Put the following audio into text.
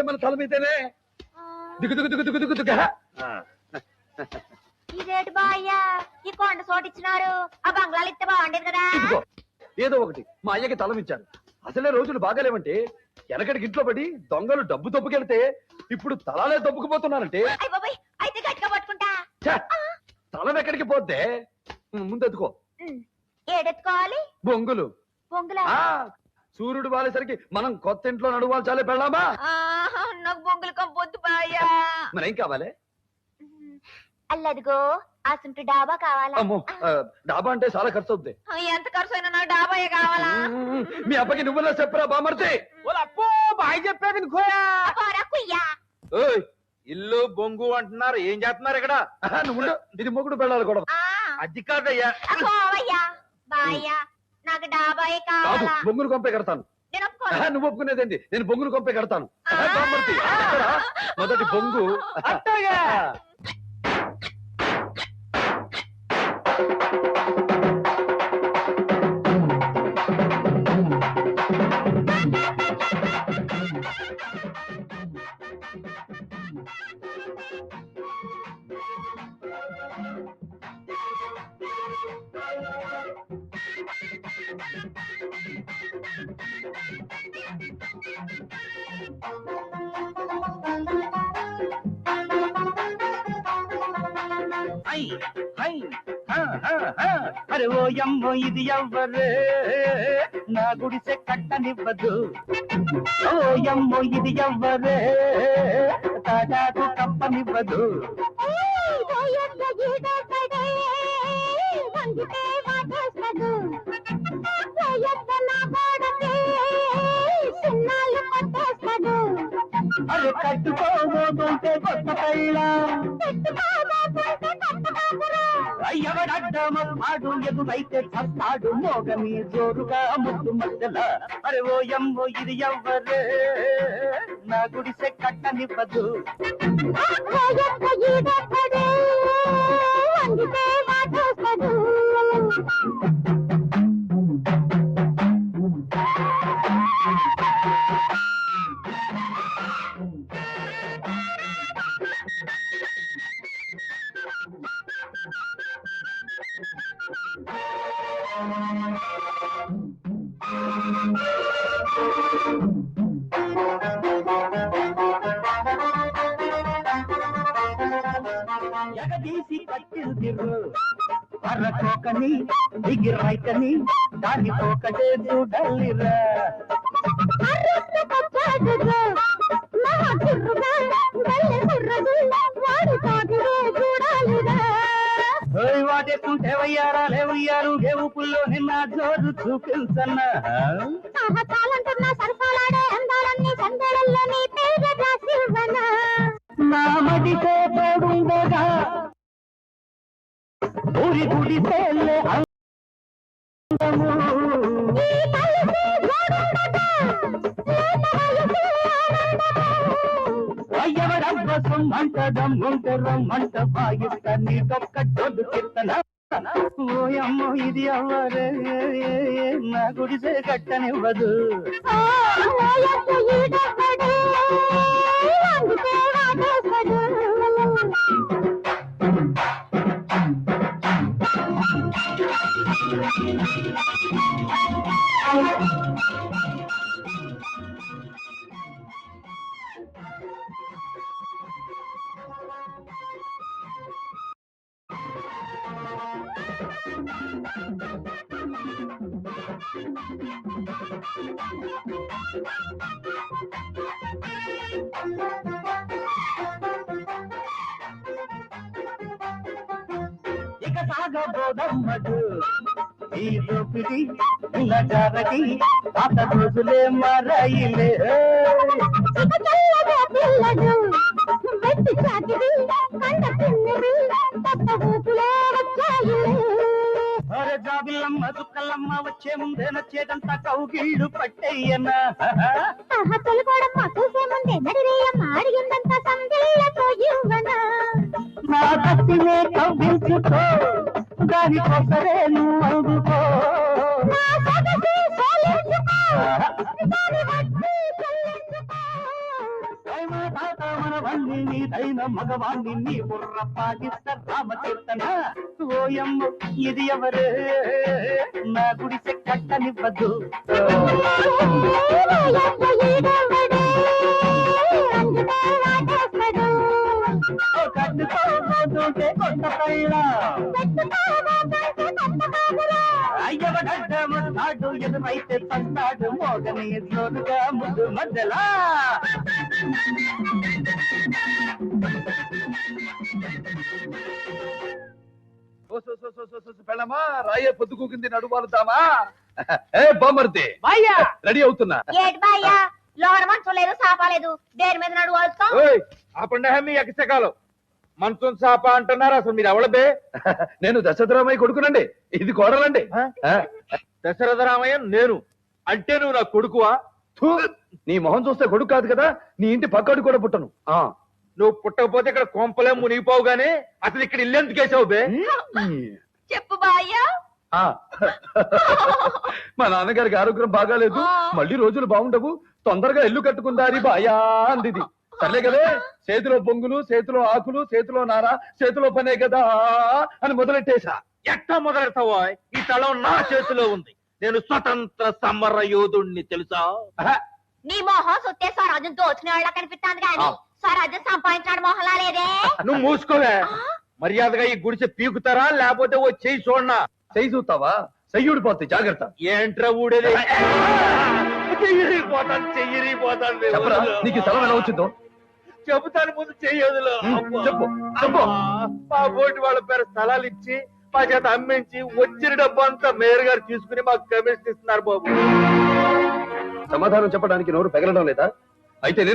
మన తల మీదేనే దిగు దిగు దిగు దిగు దిగు దిగు ఇదేటి బాయ్యా ఈ కొండ చోటు ఇచ్చినారు ఆ బంగ్లాలు ఇస్తే బాగుండేది కదా. ఏదో ఒకటి మా అయ్యకి తలమిచ్చారు. అసలే రోజులు బాగాలేవంటే వెనకడికి ఇంట్లో పడి దొంగలు డబ్బు దొబ్బుకెళ్తే ఇప్పుడు తలాలే దొబ్బుకుపోతున్నారంటే అయితే గట్టిగా పట్టుకుంటా. తలం ఎక్కడికి పోతే ముందెత్తుకో. ఏడెత్తుకోవాలి? బొంగులు. బొంగులా? సూర్యుడు వాలేసరికి మనం కొత్త ఇంట్లో నడువాలి చాలే పెళ్ళామా? నాకు బొంగులు కంపొద్దు బాయ్యా. మరేం కావాలి? అల్లదిగో అసంటు డాబా కావాలా? అమ్మో డాబా అంటే చాలా ఖర్చు అవుద్ది. ఎంత ఖర్చు అయినా నాకు డాబాయే కావాలా? మీ అబ్బకి నువ్వులా చెప్పరా బామర్తి? అప్పో బాయ్ చెప్పేది ఇల్లు బొంగు అంటున్నారు, ఏం చేస్తున్నారు ఇక్కడ? నువ్వు ఇది మొగుడు పెళ్ళాలి కూడా. అది కాదయ్యా బాయ్యా నాకు డాబాయే కావాలా? బొంగులు కొంపే కడతాను. నువ్వు ఒప్పుకునేదేంటి? నేను బొంగులు కొంపే కడతాను. బామర్తి మొదటి బొంగు. అరే ఓ యమ్మో ఇది ఎవ్వరే నా గుడిసె కట్టనివ్వదు. ఓ యమ్మో ఇది ఎవ్వరే తాటాకు కప్పనివ్వదు. అరే కట్టుకోబోతుంటే కొత్త పెళ్ళాం ఎవడడ్డమాడు ఎదురైతే చస్తాడు మోగని జోరుగా ముద్దు మధ్యల. అరే ఓ యమ్మో ఇది ఎవ్వరే నా గుడిసె కట్టనివ్వదు. ఎగదీసి కట్టిల్దిర్రు అర్రకోకని దిగిరైతని దాని ఒకటే చూడలిరా. వాడేస్తుంటే వయ్యారా లేవయ్యారు గేవు పుల్లో నిన్న జోరు చూపించన్నా. నా మడితో తోడుండగా ఊరి గుడి పేర్లే అందము. ఎవరవ్వసం మంట దమ్ముంట రమ్మంట బాయిస్త నీకొక్క డొడ్డు కీర్తన. ఓయమ్మో ఇది అవ్వరే నా గుడిసే కట్టనివ్వదు. ఇక సాగబోదమ్మడు ఈ దోపిడి ఇలా జారడి పాత రోజులే మరాయిలే. అరే జాబిల్లమ్మ చుక్కలమ్మ వచ్చే ముందే నచ్చేదంతా కౌగిళ్ళు పట్టేయనా. నా కత్తినే కవ్వించుకో దానికోసరే నువ్వు అందుకో. ఆడవాణ్ణి నీదైన మగవాణ్ణి నీ బుర్ర పాటిస్త రామకీర్తన ఓయమ్మ ఇది ఎవరే నా గుడిసె కట్టనివ్వదు కట్టుకోబోతుంటే కొంత పైన అయ్యవడ్డమన్నాడు ఎదురైతే పన్నాడు మోగని జోరుగా ముద్దు మధ్యలా పెళ్ళమా రాయే పొద్దుకూకింది నడువాలుతామా ఏ బామర్ది బాయ్యా రెడీ అవుతున్నా ఏటి బాయ్యా లోన మంచం లేదు సాపా లేదు దేని మీద నడువాల్స్తాం ఓయ్ ఆపండి మీ ఎగసకాలు మంచం చాప అంటున్నారు అసలు మీరు ఎవడబే నేను దశరథరామయ్య కొడుకునండి ఇది కోడలండి ఆ, దశరథ రామయ్య నేను అంటే నువ్వు నా కొడుకువా థూ, నీ మొహం చూస్తే కొడుకు కాదు కదా నీ ఇంటి పక్కడు కూడా పుట్టను ఆ నువ్వు పుట్టకపోతే ఇక్కడ కొంపలే మునిగిపోవు గానీ అసలు ఇక్కడ ఇల్లు ఎందుకు వేసావు బే చెప్పు బాయ్యా ఆ. మా నాన్నగారికి ఆరోగ్యం బాగాలేదు మళ్ళీ రోజులు బాగుండవు తొందరగా ఇల్లు కట్టుకుందారి బాయా అందిది సర్లే కదే చేతిలో బొంగులు చేతిలో ఆకులు చేతిలో నార చేతిలో పనే కదా అని మొదలెట్టేశా ఎట్టా మొదలెడతావో ఈ తలం నా చేతిలో ఉంది నేను స్వతంత్ర సమర యోధుణ్ణి తెలుసా ఆహా, నీ మొహం సుత్తే స్వరాజ్యం దోచుకునే వాళ్ళ కనిపిస్తాంది కానీ స్వరాజ్యం సంపాదించాడు మొహంలా లేదే నువ్వు మూసుకోవే మర్యాదగా ఈ గుడిసె పీకుతారా లేకపోతే ఓ చెయ్యి చూడనా చెయ్యి చూస్తావా చెయ్యుడిపోతాయి జాగ్రత్త ఏంట్రా ఊడేది చెయ్యిరిపోతాను చెయ్యిరిపోతాను చెప్పరా నీకు ఈ స్థలం ఎలా వచ్చిందో చెబుతాను ముందు చెయ్యదులో చెప్పు చెప్పు మా బోటి వాళ్ళ పేరు స్థలాలు ఇచ్చి మా చేత అమ్మించి వచ్చిన డబ్బు అంతా మేయర్ గారు తీసుకుని మాకు కమిషన్ ఇస్తున్నారు బాబు సమాధానం చెప్పడానికి నోరు పెగలడం లేదా అయితే